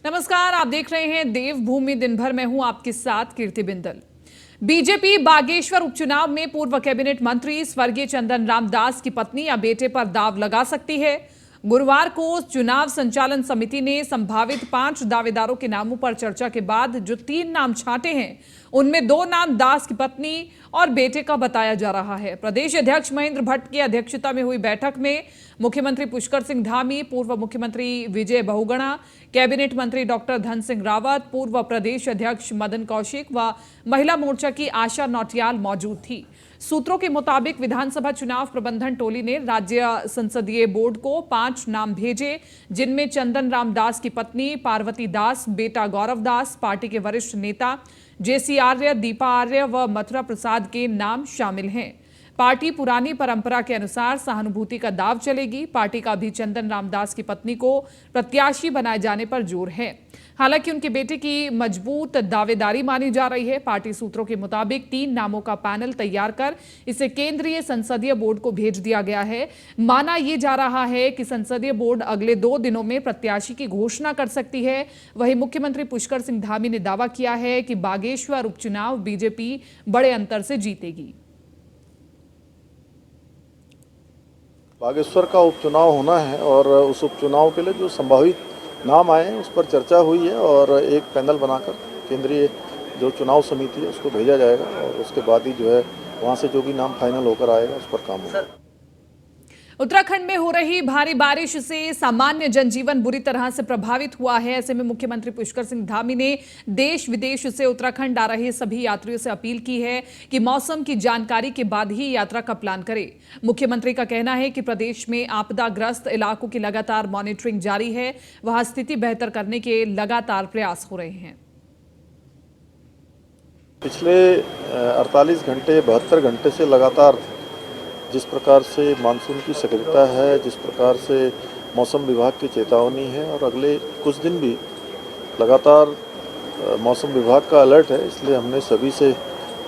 नमस्कार, आप देख रहे हैं देवभूमि दिन भर। मैं हूं आपके साथ कीर्ति बिंदल। बीजेपी बागेश्वर उपचुनाव में पूर्व कैबिनेट मंत्री स्वर्गीय चंदन राम दास की पत्नी या बेटे पर दाव लगा सकती है। गुरुवार को चुनाव संचालन समिति ने संभावित 5 दावेदारों के नामों पर चर्चा के बाद जो 3 नाम छांटे हैं, उनमें 2 नाम दास की पत्नी और बेटे का बताया जा रहा है। प्रदेश अध्यक्ष महेंद्र भट्ट की अध्यक्षता में हुई बैठक में मुख्यमंत्री पुष्कर सिंह धामी, पूर्व मुख्यमंत्री विजय बहुगुणा, कैबिनेट मंत्री डॉक्टर धन सिंह रावत, पूर्व प्रदेश अध्यक्ष मदन कौशिक व महिला मोर्चा की आशा नौटियाल मौजूद थी। सूत्रों के मुताबिक विधानसभा चुनाव प्रबंधन टोली ने राज्य संसदीय बोर्ड को 5 नाम भेजे, जिनमें चंदन राम दास की पत्नी पार्वती दास, बेटा गौरव दास, पार्टी के वरिष्ठ नेता जेसी आर्य, दीपा आर्य व मथुरा प्रसाद के नाम शामिल हैं। पार्टी पुरानी परंपरा के अनुसार सहानुभूति का दाव चलेगी। पार्टी का भी चंदन रामदास की पत्नी को प्रत्याशी बनाए जाने पर जोर है। हालांकि उनके बेटे की मजबूत दावेदारी मानी जा रही है। पार्टी सूत्रों के मुताबिक 3 नामों का पैनल तैयार कर इसे केंद्रीय संसदीय बोर्ड को भेज दिया गया है। माना यह जा रहा है कि संसदीय बोर्ड अगले 2 दिनों में प्रत्याशी की घोषणा कर सकती है। वहीं मुख्यमंत्री पुष्कर सिंह धामी ने दावा किया है कि बागेश्वर उपचुनाव बीजेपी बड़े अंतर से जीतेगी। बागेश्वर का उपचुनाव होना है और उस उपचुनाव के लिए जो संभावित नाम आए हैं उस पर चर्चा हुई है और एक पैनल बनाकर केंद्रीय जो चुनाव समिति है उसको भेजा जाएगा और उसके बाद ही जो है वहाँ से जो भी नाम फाइनल होकर आएगा उस पर काम होगा। उत्तराखंड में हो रही भारी बारिश से सामान्य जनजीवन बुरी तरह से प्रभावित हुआ है। ऐसे में मुख्यमंत्री पुष्कर सिंह धामी ने देश विदेश से उत्तराखंड आ रहे सभी यात्रियों से अपील की है कि मौसम की जानकारी के बाद ही यात्रा का प्लान करें। मुख्यमंत्री का कहना है कि प्रदेश में आपदाग्रस्त इलाकों की लगातार मॉनिटरिंग जारी है। वहां स्थिति बेहतर करने के लगातार प्रयास हो रहे हैं। पिछले 48 घंटे 72 घंटे से लगातार जिस प्रकार से मानसून की सक्रियता है, जिस प्रकार से मौसम विभाग की चेतावनी है और अगले कुछ दिन भी लगातार मौसम विभाग का अलर्ट है, इसलिए हमने सभी से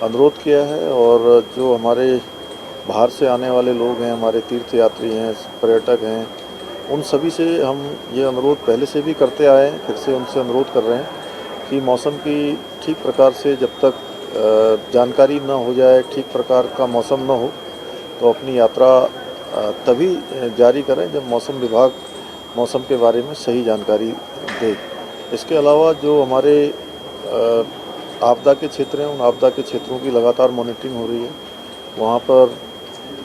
अनुरोध किया है और जो हमारे बाहर से आने वाले लोग हैं, हमारे तीर्थ यात्री हैं, पर्यटक हैं, उन सभी से हम ये अनुरोध पहले से भी करते आए हैं, फिर से उनसे अनुरोध कर रहे हैं कि मौसम की ठीक प्रकार से जब तक जानकारी न हो जाए, ठीक प्रकार का मौसम न हो तो अपनी यात्रा तभी जारी करें जब मौसम विभाग मौसम के बारे में सही जानकारी दे। इसके अलावा जो हमारे आपदा के क्षेत्र हैं, उन आपदा के क्षेत्रों की लगातार मॉनिटरिंग हो रही है। वहाँ पर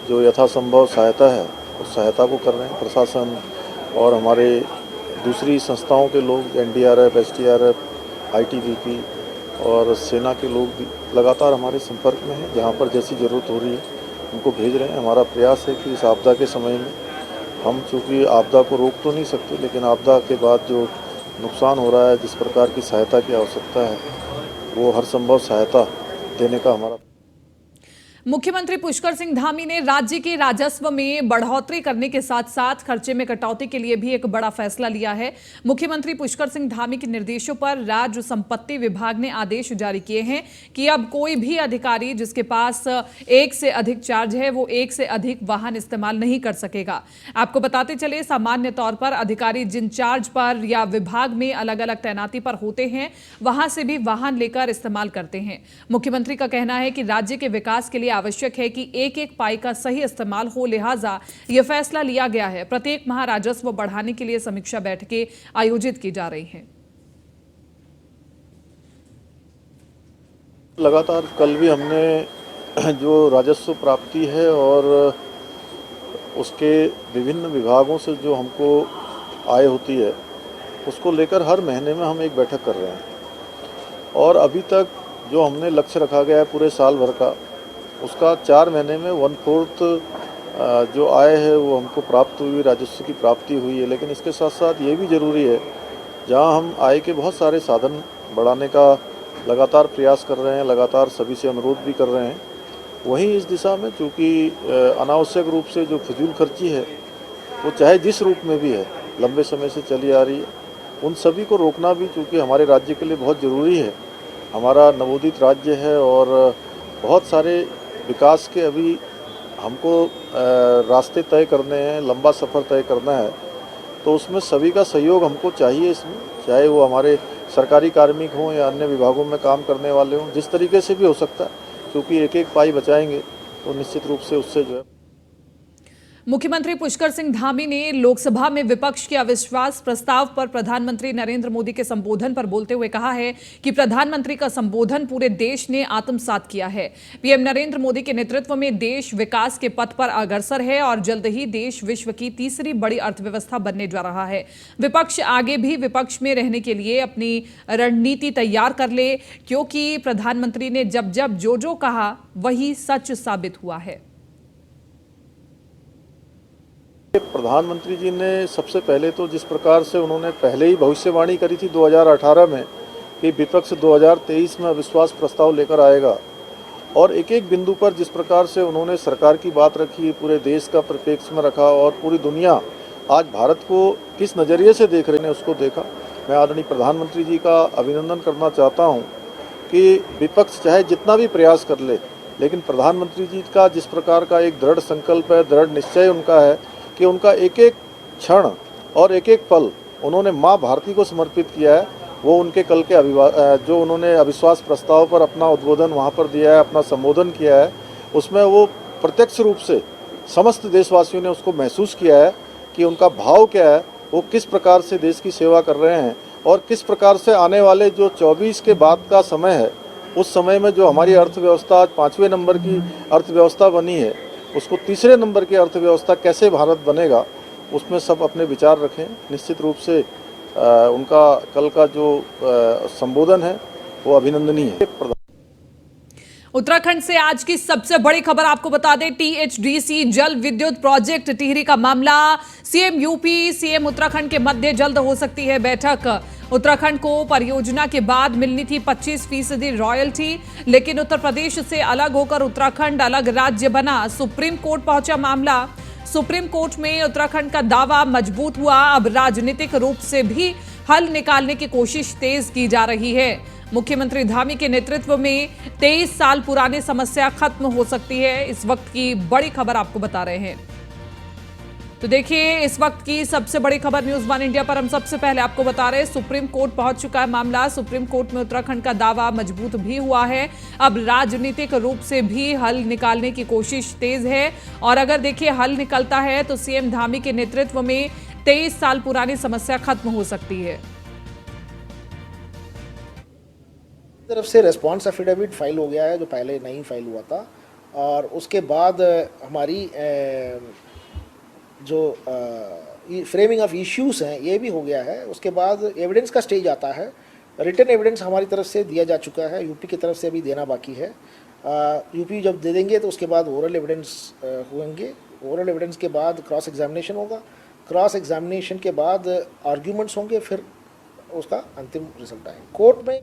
जो यथासंभव सहायता है उस सहायता को कर रहे हैं प्रशासन और हमारे दूसरी संस्थाओं के लोग, एनडीआरएफ, एसडीआरएफ, आईटीबीपी और सेना के लोग भी लगातार हमारे संपर्क में हैं। जहाँ पर जैसी ज़रूरत हो रही है उनको भेज रहे हैं। हमारा प्रयास है कि इस आपदा के समय में हम चूँकि आपदा को रोक तो नहीं सकते, लेकिन आपदा के बाद जो नुकसान हो रहा है, जिस प्रकार की सहायता की आवश्यकता है, वो हर संभव सहायता देने का हमारा। मुख्यमंत्री पुष्कर सिंह धामी ने राज्य के राजस्व में बढ़ोतरी करने के साथ साथ खर्चे में कटौती के लिए भी एक बड़ा फैसला लिया है। मुख्यमंत्री पुष्कर सिंह धामी के निर्देशों पर राज्य संपत्ति विभाग ने आदेश जारी किए हैं कि अब कोई भी अधिकारी जिसके पास 1 से अधिक चार्ज है वो 1 से अधिक वाहन इस्तेमाल नहीं कर सकेगा। आपको बताते चले, सामान्य तौर पर अधिकारी जिन चार्ज पर या विभाग में अलग अलग तैनाती पर होते हैं वहां से भी वाहन लेकर इस्तेमाल करते हैं। मुख्यमंत्री का कहना है कि राज्य के विकास के लिए आवश्यक है कि एक एक पाई का सही इस्तेमाल हो, लिहाजा यह फैसला लिया गया है। प्रत्येक माह राजस्व बढ़ाने के लिए समीक्षा बैठकें आयोजित की जा रही हैं। लगातार कल भी हमने जो राजस्व प्राप्ति है और उसके विभिन्न विभागों से जो हमको आय होती है उसको लेकर हर महीने में हम एक बैठक कर रहे हैं और अभी तक जो हमने लक्ष्य रखा गया है पूरे साल भर का, उसका 4 महीने में 1/4 जो आय है वो हमको प्राप्त हुई, राजस्व की प्राप्ति हुई है। लेकिन इसके साथ साथ ये भी ज़रूरी है, जहां हम आय के बहुत सारे साधन बढ़ाने का लगातार प्रयास कर रहे हैं, लगातार सभी से अनुरोध भी कर रहे हैं, वहीं इस दिशा में चूँकि अनावश्यक रूप से जो फिजूल खर्ची है वो चाहे जिस रूप में भी है लंबे समय से चली आ रही है, उन सभी को रोकना भी चूँकि हमारे राज्य के लिए बहुत ज़रूरी है। हमारा नवोदित राज्य है और बहुत सारे विकास के अभी हमको रास्ते तय करने हैं, लंबा सफ़र तय करना है, तो उसमें सभी का सहयोग हमको चाहिए। इसमें चाहे वो हमारे सरकारी कार्मिक हों या अन्य विभागों में काम करने वाले हों, जिस तरीके से भी हो सकता है, क्योंकि एक एक पाई बचाएंगे तो निश्चित रूप से उससे जो है। मुख्यमंत्री पुष्कर सिंह धामी ने लोकसभा में विपक्ष के अविश्वास प्रस्ताव पर प्रधानमंत्री नरेंद्र मोदी के संबोधन पर बोलते हुए कहा है कि प्रधानमंत्री का संबोधन पूरे देश ने आत्मसात किया है। पीएम नरेंद्र मोदी के नेतृत्व में देश विकास के पथ पर अग्रसर है और जल्द ही देश विश्व की तीसरी बड़ी अर्थव्यवस्था बनने जा रहा है। विपक्ष आगे भी विपक्ष में रहने के लिए अपनी रणनीति तैयार कर ले, क्योंकि प्रधानमंत्री ने जब जब जो कहा वही सच साबित हुआ है। प्रधानमंत्री जी ने सबसे पहले तो जिस प्रकार से उन्होंने पहले ही भविष्यवाणी करी थी 2018 में कि विपक्ष 2023 में अविश्वास प्रस्ताव लेकर आएगा, और एक एक बिंदु पर जिस प्रकार से उन्होंने सरकार की बात रखी, पूरे देश का परिप्रेक्ष्य में रखा और पूरी दुनिया आज भारत को किस नज़रिए से देख रही है उसको देखा। मैं आदरणीय प्रधानमंत्री जी का अभिनंदन करना चाहता हूँ कि विपक्ष चाहे जितना भी प्रयास कर ले, लेकिन प्रधानमंत्री जी का जिस प्रकार का एक दृढ़ संकल्प है, दृढ़ निश्चय उनका है कि उनका एक एक क्षण और एक एक पल उन्होंने माँ भारती को समर्पित किया है। वो उनके कल के जो उन्होंने अविश्वास प्रस्ताव पर अपना उद्बोधन वहाँ पर दिया है, अपना संबोधन किया है, उसमें वो प्रत्यक्ष रूप से समस्त देशवासियों ने उसको महसूस किया है कि उनका भाव क्या है, वो किस प्रकार से देश की सेवा कर रहे हैं और किस प्रकार से आने वाले जो 24 के बाद का समय है, उस समय में जो हमारी अर्थव्यवस्था आज 5वें नंबर की अर्थव्यवस्था बनी है, उसको तीसरे नंबर की अर्थव्यवस्था कैसे भारत बनेगा, उसमें सब अपने विचार रखें। निश्चित रूप से उनका कल का जो संबोधन है वो अभिनंदनीय है। उत्तराखंड से आज की सबसे बड़ी खबर आपको बता दें, टीएचडीसी जल विद्युत प्रोजेक्ट टिहरी का मामला, सीएम यूपी सीएम उत्तराखंड के मध्य जल्द हो सकती है बैठक। उत्तराखंड को परियोजना के बाद मिलनी थी 25% रॉयल्टी, लेकिन उत्तर प्रदेश से अलग होकर उत्तराखंड अलग राज्य बना। सुप्रीम कोर्ट पहुंचा मामला। सुप्रीम कोर्ट में उत्तराखंड का दावा मजबूत हुआ। अब राजनीतिक रूप से भी हल निकालने की कोशिश तेज की जा रही है। मुख्यमंत्री धामी के नेतृत्व में 23 साल पुरानी समस्या खत्म हो सकती है। इस वक्त की बड़ी खबर आपको बता रहे हैं। तो देखिए, इस वक्त की सबसे बड़ी खबर न्यूज़ वन इंडिया पर हम सबसे पहले आपको बता रहे हैं, सुप्रीम कोर्ट पहुंच चुका है मामला। सुप्रीम कोर्ट में उत्तराखंड का दावा मजबूत भी हुआ है। अब राजनीतिक रूप से भी हल निकालने की कोशिश तेज है, और अगर देखिए हल निकलता है तो सीएम धामी के नेतृत्व में 23 साल पुरानी समस्या खत्म हो सकती है। तरफ से रेस्पॉन्स एफिडेविट फाइल हो गया है, जो पहले नहीं फाइल हुआ था, और उसके बाद हमारी जो फ्रेमिंग ऑफ इश्यूज हैं ये भी हो गया है। उसके बाद एविडेंस का स्टेज आता है। रिटन एविडेंस हमारी तरफ से दिया जा चुका है, यूपी की तरफ से अभी देना बाकी है। यूपी जब दे देंगे तो उसके बाद ओरल एविडेंस होंगे। ओरल एविडेंस के बाद क्रॉस एग्जामिनेशन होगा। क्रॉस एग्जामिनेशन के बाद आर्ग्यूमेंट्स होंगे, फिर उसका अंतिम रिजल्ट आएगा कोर्ट में।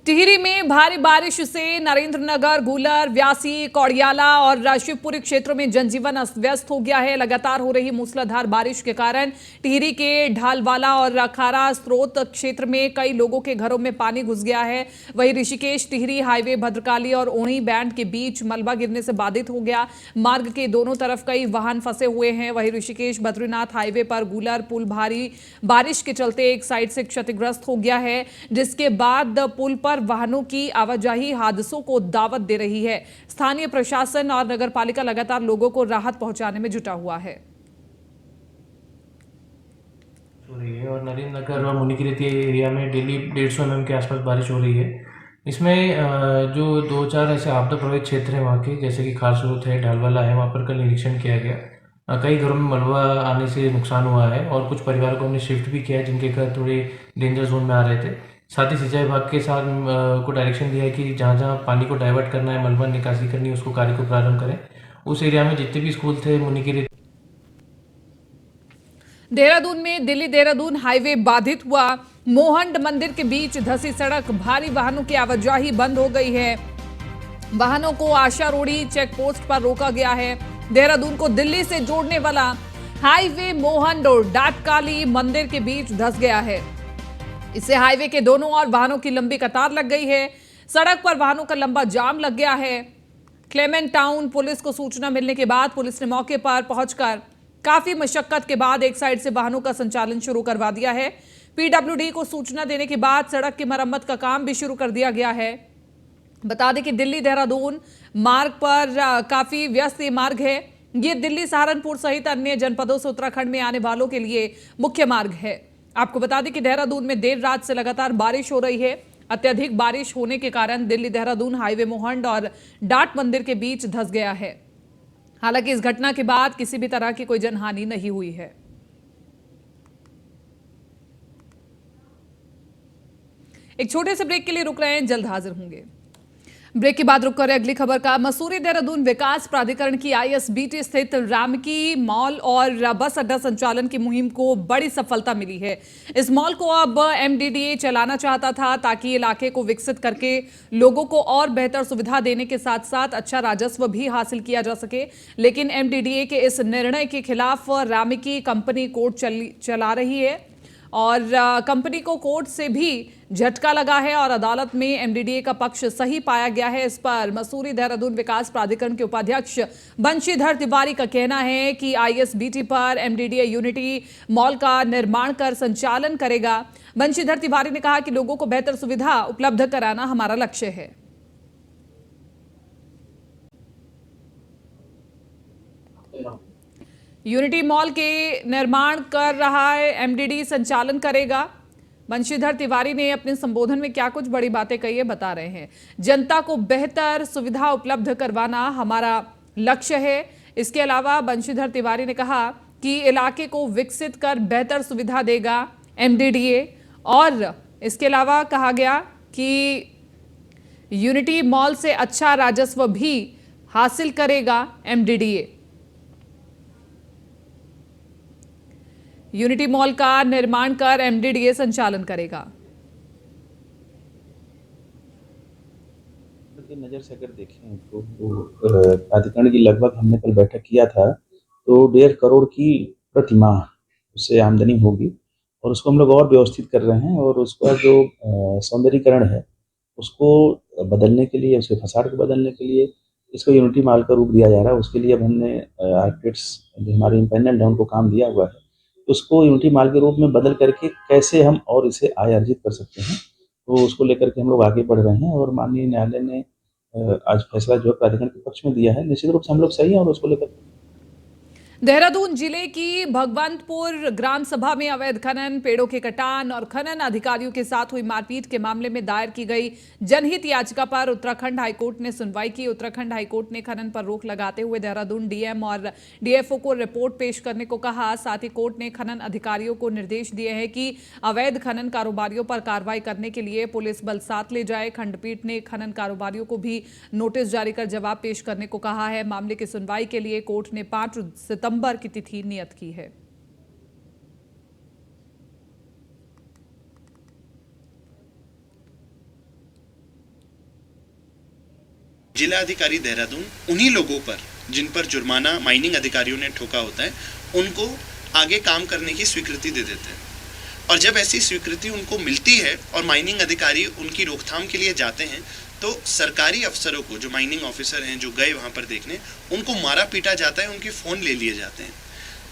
टिहरी में भारी बारिश से नरेंद्रनगर, गूलर, व्यासी, कौड़ियाला और शिवपुरी क्षेत्रों में जनजीवन अस्त व्यस्त हो गया है। लगातार हो रही मूसलाधार बारिश के कारण टिहरी के ढालवाला और अखारा स्रोत क्षेत्र में कई लोगों के घरों में पानी घुस गया है। वहीं ऋषिकेश टिहरी हाईवे भद्रकाली और ओणी बैंड के बीच मलबा गिरने से बाधित हो गया। मार्ग के दोनों तरफ कई वाहन फंसे हुए हैं। वहीं ऋषिकेश बद्रीनाथ हाईवे पर गूलर पुल भारी बारिश के चलते एक साइड से क्षतिग्रस्त हो गया है, जिसके बाद पुल पर वाहनों की आवाजाही हादसों को दावत दे रही है। स्थानीय प्रशासन और नगरपालिका लगातार लोगों को राहत पहुंचाने में जुटा हुआ है। हो रही है और नरेंद्रनगर और मुनिकीरेती एरिया में डेली 150 mm के आसपास बारिश हो रही है। इसमें जो 2-4 ऐसे आपदा प्रभावित क्षेत्र हैं वहाँ के, जैसे कि खारस्रोत है, ढालवाला है, वहाँ पर कल निरीक्षण किया गया। कई घरों में मलबा आने से नुकसान हुआ है और कुछ परिवारों को हमने शिफ्ट भी किया है, जिनके घर थोड़े डेंजर जोन में आ रहे थे। साथ ही सिंचाई विभाग के साथ को डायरेक्शन दिया है कि जहाँ जहाँ पानी को डाइवर्ट करना है, मलबा निकासी करनी है, उसको कार्य को प्रारंभ करें। उस एरिया में जितने भी स्कूल थे मुनिकीरेती। देहरादून में दिल्ली देहरादून हाईवे बाधित हुआ। मोहंड मंदिर के बीच धसी सड़क, भारी वाहनों की आवाजाही बंद हो गई है। वाहनों को आशा रोड़ी चेक पोस्ट पर रोका गया है। देहरादून को दिल्ली से जोड़ने वाला हाईवे मोहंड और डाटकाली मंदिर के बीच धंस गया है। इससे हाईवे के दोनों ओर वाहनों की लंबी कतार लग गई है। सड़क पर वाहनों का लंबा जाम लग गया है। क्लेमेंट टाउन पुलिस को सूचना मिलने के बाद पुलिस ने मौके पर पहुंचकर काफी मशक्कत के बाद एक साइड से वाहनों का संचालन शुरू करवा दिया है। पीडब्ल्यूडी को सूचना देने के बाद सड़क की मरम्मत का काम भी शुरू कर दिया गया है। बता दें कि दिल्ली देहरादून मार्ग पर काफी व्यस्त ये मार्ग है। ये दिल्ली सहारनपुर सहित अन्य जनपदों से उत्तराखंड में आने वालों के लिए मुख्य मार्ग है। आपको बता दें कि देहरादून में देर रात से लगातार बारिश हो रही है। अत्यधिक बारिश होने के कारण दिल्ली देहरादून हाईवे मोहंड और डाट मंदिर के बीच धंस गया है। हालांकि इस घटना के बाद किसी भी तरह की कोई जनहानि नहीं हुई है। एक छोटे से ब्रेक के लिए रुक रहे हैं, जल्द हाजिर होंगे। ब्रेक के बाद रुक कर अगली खबर का। मसूरी देहरादून विकास प्राधिकरण की आईएसबीटी स्थित रामकी मॉल और बस अड्डा संचालन की मुहिम को बड़ी सफलता मिली है। इस मॉल को अब एमडीडीए चलाना चाहता था ताकि इलाके को विकसित करके लोगों को और बेहतर सुविधा देने के साथ साथ अच्छा राजस्व भी हासिल किया जा सके। लेकिन एमडीडीए के इस निर्णय के खिलाफ रामकी कंपनी कोर्ट चला रही है और कंपनी को कोर्ट से भी झटका लगा है और अदालत में एमडीडीए का पक्ष सही पाया गया है। इस पर मसूरी देहरादून विकास प्राधिकरण के उपाध्यक्ष बंशीधर तिवारी का कहना है कि आईएसबीटी पर एमडीडीए यूनिटी मॉल का निर्माण कर संचालन करेगा। बंशीधर तिवारी ने कहा कि लोगों को बेहतर सुविधा उपलब्ध कराना हमारा लक्ष्य है। यूनिटी मॉल के निर्माण कर रहा है एमडीडी संचालन करेगा। बंशीधर तिवारी ने अपने संबोधन में क्या कुछ बड़ी बातें कही है, बता रहे हैं। जनता को बेहतर सुविधा उपलब्ध करवाना हमारा लक्ष्य है। इसके अलावा बंशीधर तिवारी ने कहा कि इलाके को विकसित कर बेहतर सुविधा देगा एमडीडीए और इसके अलावा कहा गया कि यूनिटी मॉल से अच्छा राजस्व भी हासिल करेगा एमडीडीए। यूनिटी मॉल का निर्माण कर एमडीडीए संचालन करेगा। नजर से अगर देखें तो प्राधिकरण की लगभग हमने कल बैठक किया था तो 1.5 करोड़ की प्रति माह उससे आमदनी होगी और उसको हम लोग और व्यवस्थित कर रहे हैं और उसका जो सौंदर्यीकरण है उसको बदलने के लिए, उसके फसाड को बदलने के लिए इसको यूनिटी मॉल का रूप दिया जा रहा है। उसके लिए अब हमने आर्किटेक्ट्स जो हमारे इंपेनल है उनको काम दिया हुआ है। उसको यूनिटी मॉल के रूप में बदल करके कैसे हम और इसे आय अर्जित कर सकते हैं, तो उसको लेकर के हम लोग आगे बढ़ रहे हैं और माननीय न्यायालय ने आज फैसला जो है प्राधिकरण के पक्ष में दिया है। निश्चित रूप से हम लोग सही हैं और उसको लेकर देहरादून जिले की भगवंतपुर ग्राम सभा में अवैध खनन, पेड़ों के कटान और खनन अधिकारियों के साथ हुई मारपीट के मामले में दायर की गई जनहित याचिका पर उत्तराखंड हाईकोर्ट ने सुनवाई की। उत्तराखंड हाईकोर्ट ने खनन पर रोक लगाते हुए देहरादून डीएम और डीएफओ को रिपोर्ट पेश करने को कहा। साथ ही कोर्ट ने खनन अधिकारियों को निर्देश दिए हैं कि अवैध खनन कारोबारियों पर कार्रवाई करने के लिए पुलिस बल साथ ले जाए। खंडपीठ ने खनन कारोबारियों को भी नोटिस जारी कर जवाब पेश करने को कहा है। मामले की सुनवाई के लिए कोर्ट ने 5 सितंबर की तिथि नियत की है। जिला अधिकारी देहरादून उन्हीं लोगों पर जिन पर जुर्माना माइनिंग अधिकारियों ने ठोका होता है उनको आगे काम करने की स्वीकृति दे देते हैं और जब ऐसी स्वीकृति उनको मिलती है और माइनिंग अधिकारी उनकी रोकथाम के लिए जाते हैं तो सरकारी अफसरों को, जो माइनिंग ऑफिसर हैं जो गए वहां पर देखने, उनको मारा पीटा जाता है, उनके फ़ोन ले लिए जाते हैं।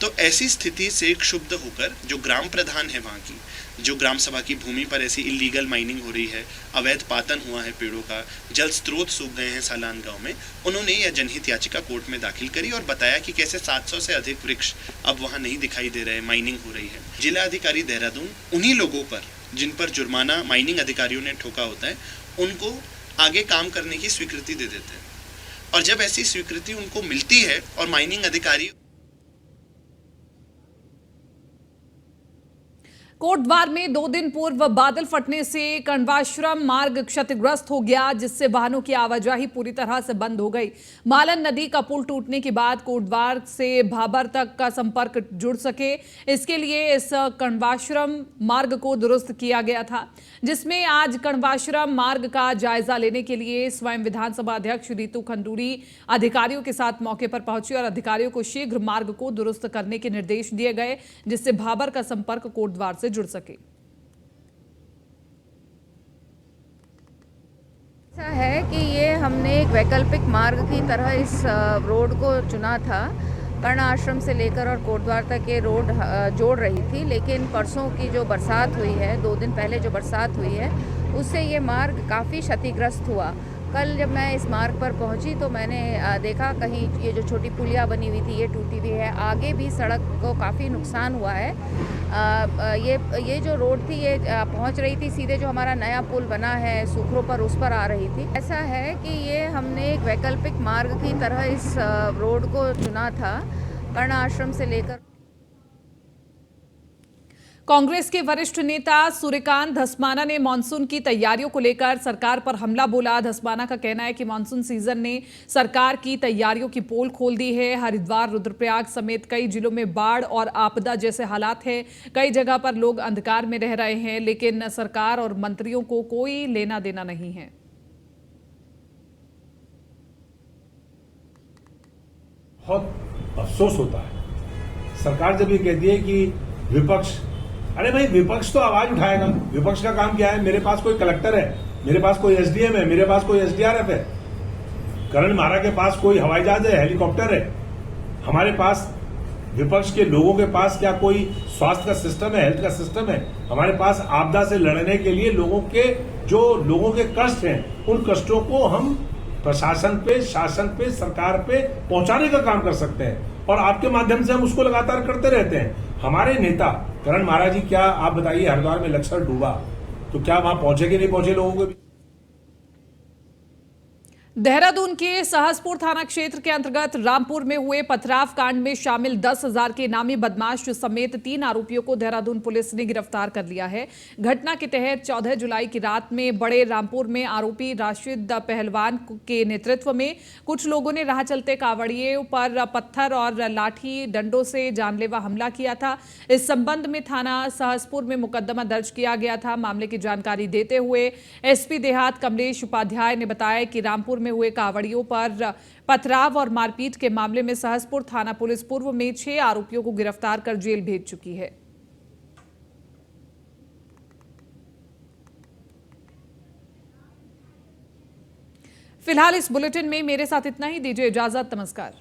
तो ऐसी स्थिति से क्षुब्ध होकर जो ग्राम प्रधान है वहाँ की, जो ग्राम सभा की भूमि पर ऐसी इलीगल माइनिंग हो रही है, अवैध पातन हुआ है पेड़ों का, जल स्रोत सूख गए हैं सालान गांव में, उन्होंने यह जनहित याचिका कोर्ट में दाखिल करी और बताया कि कैसे 700 से अधिक वृक्ष अब वहाँ नहीं दिखाई दे रहे, माइनिंग हो रही है। जिला अधिकारी देहरादून उन्हीं लोगों पर जिन पर जुर्माना माइनिंग अधिकारियों ने ठोका होता है उनको आगे काम करने की स्वीकृति दे देते हैं और जब ऐसी स्वीकृति उनको मिलती है और माइनिंग अधिकारी कोटद्वार में 2 दिन पूर्व बादल फटने से कण्वाश्रम मार्ग क्षतिग्रस्त हो गया, जिससे वाहनों की आवाजाही पूरी तरह से बंद हो गई। मालन नदी का पुल टूटने के बाद कोटद्वार से भाबर तक का संपर्क जुड़ सके, इसके लिए इस कण्वाश्रम मार्ग को दुरुस्त किया गया था, जिसमें आज कण्वाश्रम मार्ग का जायजा लेने के लिए स्वयं विधानसभा अध्यक्ष रितु खंडूरी अधिकारियों के साथ मौके पर पहुंची और अधिकारियों को शीघ्र मार्ग को दुरुस्त करने के निर्देश दिए गए, जिससे भाबर का संपर्क कोटद्वार से जुड़ सके। ऐसा है कि ये हमने एक वैकल्पिक मार्ग की तरह इस रोड को चुना था, कर्ण आश्रम से लेकर और कोटद्वार तक ये रोड जोड़ रही थी, लेकिन परसों की जो बरसात हुई है, 2 दिन पहले जो बरसात हुई है, उससे ये मार्ग काफ़ी क्षतिग्रस्त हुआ। कल जब मैं इस मार्ग पर पहुंची तो मैंने देखा कहीं ये जो छोटी पुलिया बनी हुई थी ये टूटी हुई है, आगे भी सड़क को काफ़ी नुकसान हुआ है। ये जो रोड थी ये पहुंच रही थी सीधे जो हमारा नया पुल बना है सुखरों पर, उस पर आ रही थी। ऐसा है कि ये हमने एक वैकल्पिक मार्ग की तरह इस रोड को चुना था, कर्ण आश्रम से लेकर। कांग्रेस के वरिष्ठ नेता सूर्यकांत धस्माना ने मानसून की तैयारियों को लेकर सरकार पर हमला बोला। धस्माना का कहना है कि मानसून सीजन ने सरकार की तैयारियों की पोल खोल दी है। हरिद्वार, रुद्रप्रयाग समेत कई जिलों में बाढ़ और आपदा जैसे हालात हैं। कई जगह पर लोग अंधकार में रह रहे हैं, लेकिन सरकार और मंत्रियों को कोई लेना देना नहीं है। बहुत अफसोस होता है सरकार जब ये कहती है कि विपक्ष, अरे भाई विपक्ष तो आवाज उठाएगा। विपक्ष का काम क्या है? मेरे पास कोई कलेक्टर है, मेरे पास कोई एसडीएम है, मेरे पास कोई एसडीआरएफ है, करण मारा के पास कोई हवाई जहाज है, हेलीकॉप्टर है। हमारे पास विपक्ष के लोगों के पास क्या कोई स्वास्थ्य का सिस्टम है, हेल्थ का सिस्टम है? हमारे पास आपदा से लड़ने के लिए लोगों के कष्ट हैं, उन कष्टों को हम प्रशासन पे, शासन पे, सरकार पे पहुंचाने का काम कर सकते हैं और आपके माध्यम से हम उसको लगातार करते रहते हैं। हमारे नेता करण महाराज जी, क्या आप बताइए, हरिद्वार में लक्षण डूबा तो क्या वहां पहुंचे कि नहीं पहुंचे लोगों के? देहरादून के सहसपुर थाना क्षेत्र के अंतर्गत रामपुर में हुए पथराव कांड में शामिल 10,000 के इनामी बदमाश समेत 3 आरोपियों को देहरादून पुलिस ने गिरफ्तार कर लिया है। घटना के तहत 14 जुलाई की रात में बड़े रामपुर में आरोपी राशिद पहलवान के नेतृत्व में कुछ लोगों ने राह चलते कांवड़ियों पर पत्थर और लाठी डंडों से जानलेवा हमला किया था। इस संबंध में थाना सहसपुर में मुकदमा दर्ज किया गया था। मामले की जानकारी देते हुए एसपी देहात कमलेश उपाध्याय ने बताया कि रामपुर में हुए कांवड़ियों पर पथराव और मारपीट के मामले में सहसपुर थाना पुलिस पूर्व में 6 आरोपियों को गिरफ्तार कर जेल भेज चुकी है। फिलहाल इस बुलेटिन में मेरे साथ इतना ही। दीजिए इजाजत। नमस्कार।